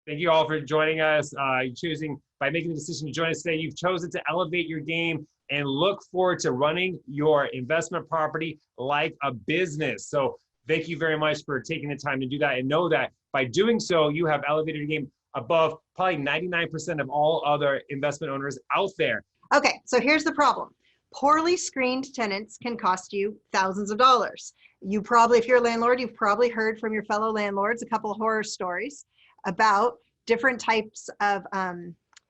Thank you all for joining us. By making the decision to join us today, you've chosen to elevate your game and look forward to running your investment property like a business. So thank you very much for taking the time to do that, and know that by doing so, you have elevated your game above probably 99% of all other investment owners out there. Okay, so here's the problem. Poorly screened tenants can cost you thousands of dollars. You probably, if you're a landlord, you've probably heard from your fellow landlords a couple of horror stories about different types of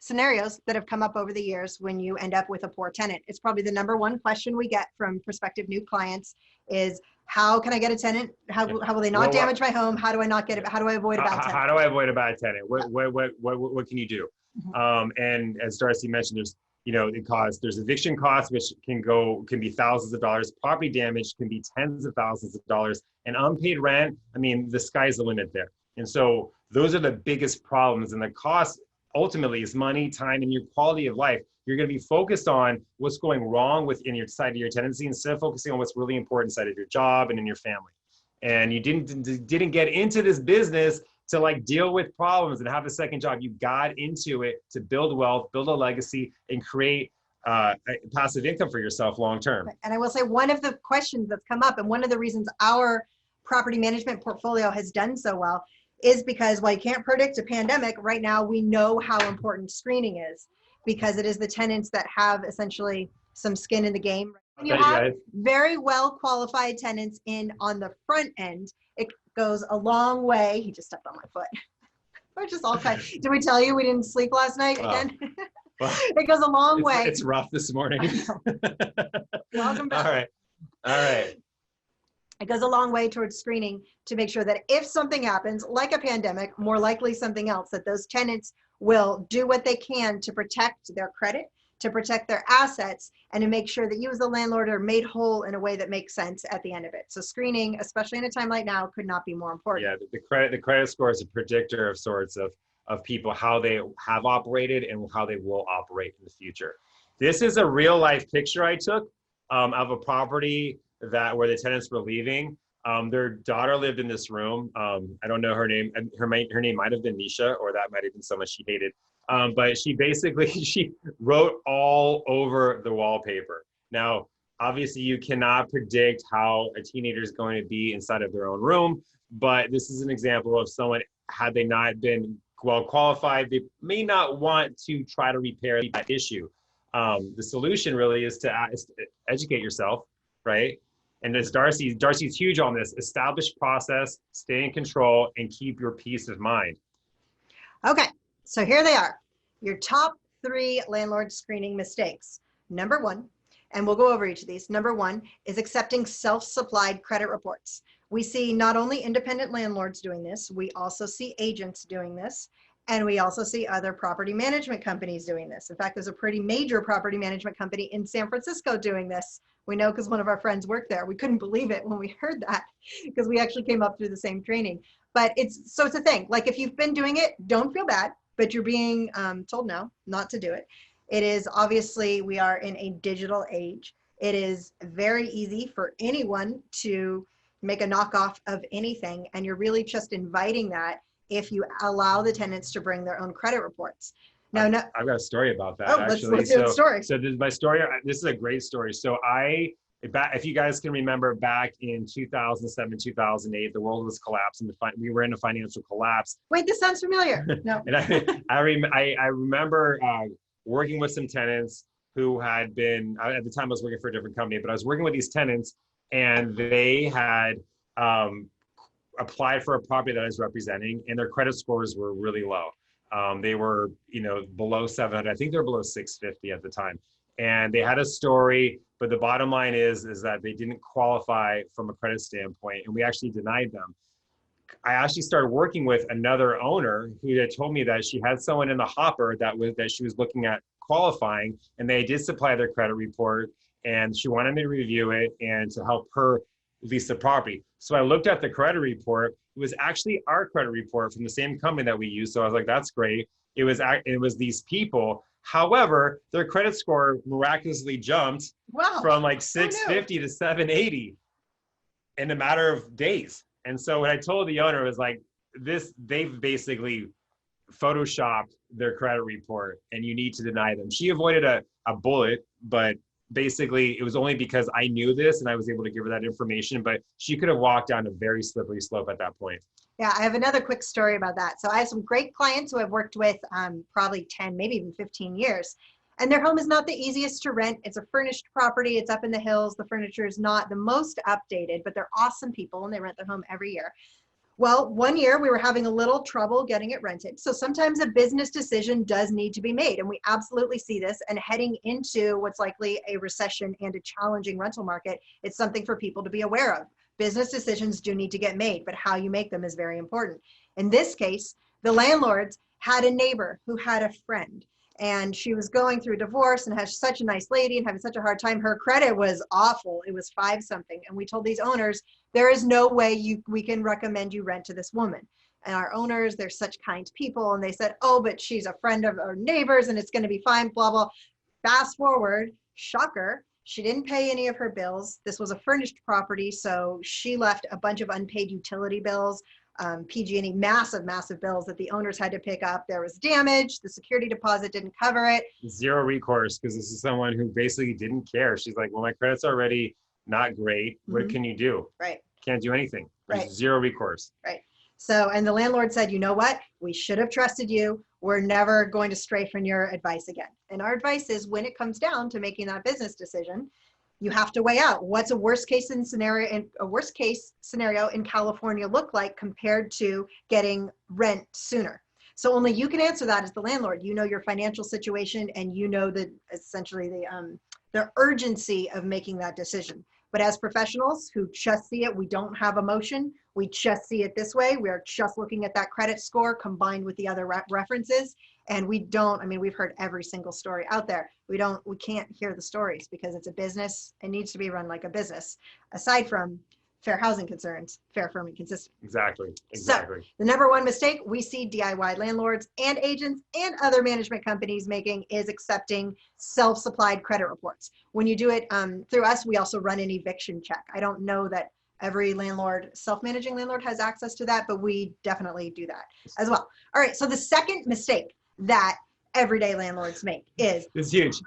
scenarios that have come up over the years when you end up with a poor tenant. It's probably the #1 question we get from prospective new clients is, how can I get a tenant? How will they not damage my home? How do I not get it? How do I avoid a bad tenant? How do I avoid a bad tenant? What can you do? And as Darcy mentioned, there's eviction costs, which can be thousands of dollars. Property damage can be tens of thousands of dollars. And unpaid rent, I mean, the sky's the limit there. And so those are the biggest problems. And the cost ultimately is money, time, and your quality of life. You're going to be focused on what's going wrong within your side of your tenancy instead of focusing on what's really important inside of your job and in your family. And you didn't get into this business to like deal with problems and have a second job. You got into it to build wealth, build a legacy, and create passive income for yourself long term. And I will say, one of the questions that's come up, and one of the reasons our property management portfolio has done so well, is because while you can't predict a pandemic, right now we know how important screening is, because it is the tenants that have essentially some skin in the game. When you have very well qualified tenants in on the front end, it goes a long way. He just stepped on my foot. We're just all kind. Did we tell you we didn't sleep last night again? Well, it goes a long way. It's rough this morning. Welcome back. All right. It goes a long way towards screening to make sure that if something happens, like a pandemic, more likely something else, that those tenants will do what they can to protect their credit, to protect their assets, and to make sure that you as the landlord are made whole in a way that makes sense at the end of it. So screening, especially in a time like now, could not be more important. Yeah, the credit score is a predictor of sorts of people, how they have operated and how they will operate in the future. This is a real life picture I took of a property where the tenants were leaving. Their daughter lived in this room. I don't know her name. Her name might have been Nisha, or that might have been someone she hated. But she wrote all over the wallpaper. Now, obviously you cannot predict how a teenager is going to be inside of their own room, but this is an example of someone, had they not been well qualified, they may not want to try to repair that issue. The solution really is to educate yourself, right? And as Darcy's huge on this, establish process, stay in control, and keep your peace of mind. Okay, so here they are. Your top 3 landlord screening mistakes. #1, and we'll go over each of these. #1 is accepting self-supplied credit reports. We see not only independent landlords doing this, we also see agents doing this, and we also see other property management companies doing this. In fact, there's a pretty major property management company in San Francisco doing this. We know because one of our friends worked there. We couldn't believe it when we heard that, because we actually came up through the same training. But it's a thing. Like, if you've been doing it, don't feel bad, but you're being told no, not to do it. It is obviously, we are in a digital age. It is very easy for anyone to make a knockoff of anything, and you're really just inviting that if you allow the tenants to bring their own credit reports. Now, I've got a story about that, actually. Let's hear the story. So this is my story. This is a great story. So if you guys can remember, back in 2007, 2008, the world was collapsing. We were in a financial collapse. Wait, this sounds familiar. No. And I remember working with some tenants who had been, at the time I was working for a different company, but I was working with these tenants, and they had applied for a property that I was representing, and their credit scores were really low. They were, below 700. I think they were below 650 at the time. And they had a story, but the bottom line is that they didn't qualify from a credit standpoint, and we actually denied them. I actually started working with another owner who had told me that she had someone in the hopper that she was looking at qualifying, and they did supply their credit report, and she wanted me to review it and to help her lease the property. So I looked at the credit report. It was actually our credit report from the same company that we use. So I was like, that's great. It was these people. However, their credit score miraculously jumped from like 650 to 780 in a matter of days. And so what I told the owner was like, they've basically photoshopped their credit report and you need to deny them. She avoided a bullet, but basically it was only because I knew this and I was able to give her that information, but she could have walked down a very slippery slope at that point. Yeah, I have another quick story about that. So I have some great clients who I've worked with probably 10, maybe even 15 years. And their home is not the easiest to rent. It's a furnished property. It's up in the hills. The furniture is not the most updated, but they're awesome people and they rent their home every year. Well, one year we were having a little trouble getting it rented. So sometimes a business decision does need to be made, and we absolutely see this. And heading into what's likely a recession and a challenging rental market, it's something for people to be aware of. Business decisions do need to get made, but how you make them is very important. In this case, the landlords had a neighbor who had a friend, and she was going through a divorce and has such a nice lady and having such a hard time. Her credit was awful. It was 5 something. And we told these owners, there is no way we can recommend you rent to this woman. And our owners, they're such kind people. And they said, oh, but she's a friend of our neighbors and it's going to be fine, blah, blah. Fast forward, shocker. She didn't pay any of her bills. This was a furnished property. So she left a bunch of unpaid utility bills, PG&E, massive bills that the owners had to pick up. There was damage. The security deposit didn't cover it. Zero recourse, because this is someone who basically didn't care. She's like, well, my credit's already not great. What can you do? Right. Can't do anything. There's Right. zero recourse. Right. So, and the landlord said, you know what? We should have trusted you. We're never going to stray from your advice again. And our advice is when it comes down to making that business decision, you have to weigh out what's a worst case scenario in California look like compared to getting rent sooner. So only you can answer that as the landlord. You know your financial situation and you know the essentially the urgency of making that decision. But as professionals who just see it, we don't have emotion. We just see it this way. We are just looking at that credit score combined with the other references. And we don't, I mean, we've heard every single story out there. We can't hear the stories because it's a business. It needs to be run like a business. Aside from fair housing concerns, fair, firm, and consistent. Exactly. So the number one mistake we see DIY landlords and agents and other management companies making is accepting self-supplied credit reports. When you do it through us, we also run an eviction check. I don't know that every landlord, self-managing landlord has access to that, but we definitely do that as well. All right, so the second mistake that everyday landlords make is it's huge.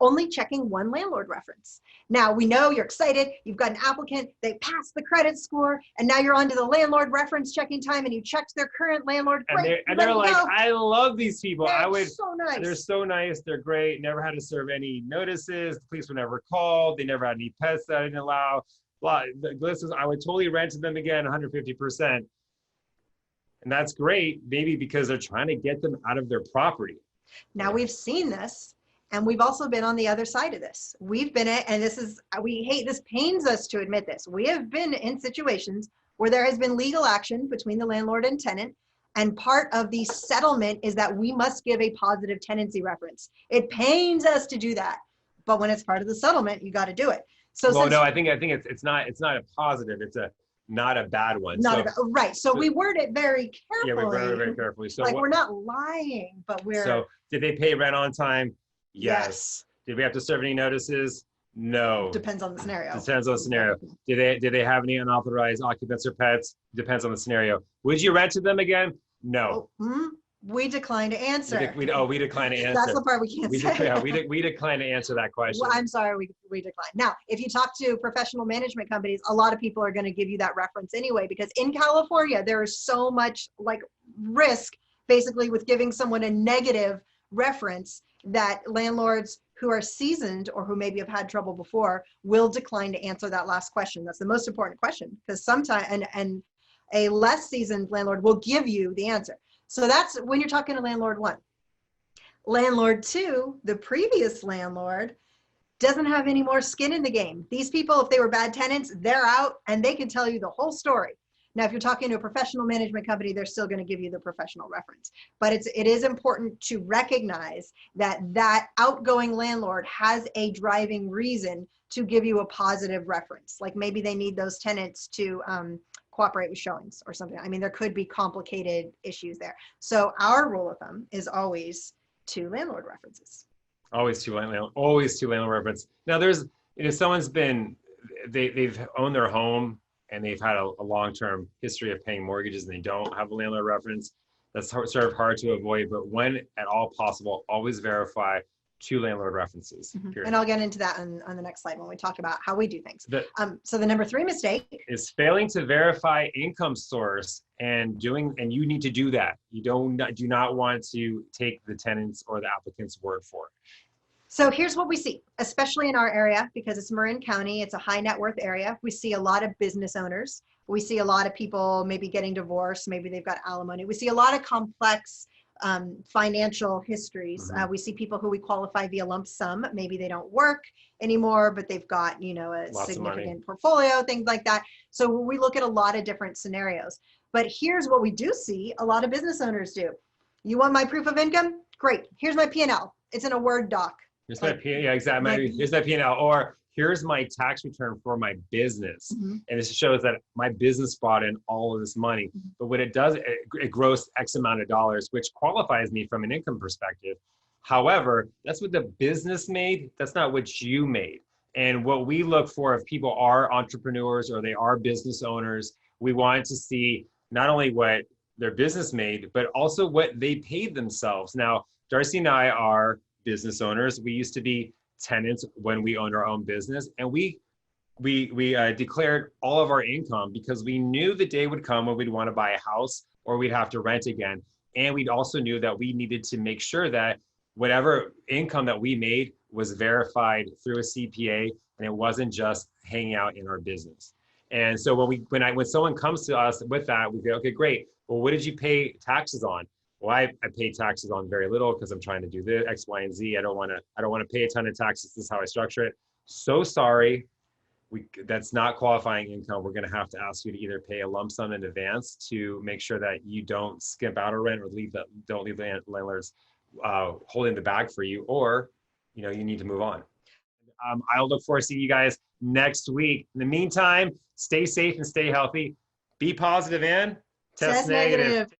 Only checking one landlord reference. Now we know you're excited, you've got an applicant, they passed the credit score, and now you're on to the landlord reference checking time and you checked their current landlord. And they're like, I love these people. So nice. They're so nice, they're great, never had to serve any notices, the police were never called, they never had any pets that I didn't allow. Blah. I would totally rent to them again 150%. And that's great, maybe because they're trying to get them out of their property. Now we've seen this, and we've also been on the other side of this. We've been and this pains us to admit this. We have been in situations where there has been legal action between the landlord and tenant, and part of the settlement is that we must give a positive tenancy reference. It pains us to do that, but when it's part of the settlement, you got to do it. So well, no, I think it's not a positive. It's not a bad one. Right. So we word it very carefully. Yeah, we word it very carefully. So like we're not lying, but we're. So did they pay rent on time? Yes. Did we have to serve any notices? No. Depends on the scenario. Depends on the scenario. Did they have any unauthorized occupants or pets? Depends on the scenario. Would you rent to them again? No. We decline to answer. We decline to answer. That's the part we can't say. We decline to answer that question. Well, I'm sorry, we decline. Now, if you talk to professional management companies, a lot of people are going to give you that reference anyway, because in California, there is so much like risk basically with giving someone a negative reference that landlords who are seasoned or who maybe have had trouble before will decline to answer that last question. That's the most important question, because sometimes, and a less seasoned landlord will give you the answer. So that's when you're talking to landlord one. Landlord two, the previous landlord, doesn't have any more skin in the game. These people, if they were bad tenants, they're out and they can tell you the whole story. Now, if you're talking to a professional management company, they're still going to give you the professional reference. But it is important to recognize that that outgoing landlord has a driving reason to give you a positive reference. Like maybe they need those tenants to cooperate with showings or something. I mean, there could be complicated issues there. So our rule of thumb is always 2 landlord references. Always two landlord reference. Now there's, someone's been, they've owned their home and they've had a long-term history of paying mortgages and they don't have a landlord reference. That's sort of hard to avoid, but when at all possible, always verify 2 landlord references. Period. And I'll get into that on the next slide when we talk about how we do things. So the number 3 mistake is failing to verify income source, and you need to do that. You do not want to take the tenant's or the applicant's word for it. So here's what we see, especially in our area, because it's Marin County, it's a high net worth area. We see a lot of business owners. We see a lot of people maybe getting divorced, maybe they've got alimony. We see a lot of complex financial histories. We see people who we qualify via lump sum. Maybe they don't work anymore, but they've got, a significant portfolio, things like that. So we look at a lot of different scenarios. But here's what we do see a lot of business owners do. You want my proof of income? Great. Here's my P&L. It's in a Word doc. Here's my P&L. Yeah, exactly. Here's my P&L. Or here's my tax return for my business. And this shows that my business brought in all of this money. But what it does, it grows X amount of dollars, which qualifies me from an income perspective. However, that's what the business made. That's not what you made. And what we look for, if people are entrepreneurs or they are business owners, we want to see not only what their business made, but also what they paid themselves. Now, Darcy and I are business owners. We used to be tenants when we owned our own business, and we declared all of our income because we knew the day would come when we'd want to buy a house or we'd have to rent again. And we also knew that we needed to make sure that whatever income that we made was verified through a CPA, and it wasn't just hanging out in our business. And so when someone comes to us with that, we go, okay, great. Well, what did you pay taxes on? Well, I pay taxes on very little because I'm trying to do the X, Y, and Z. I don't want to pay a ton of taxes. This is how I structure it. So sorry, that's not qualifying income. We're going to have to ask you to either pay a lump sum in advance to make sure that you don't skimp out or rent or don't leave the landlords holding the bag for you, or you need to move on. I'll look forward to seeing you guys next week. In the meantime, stay safe and stay healthy. Be positive and test negative.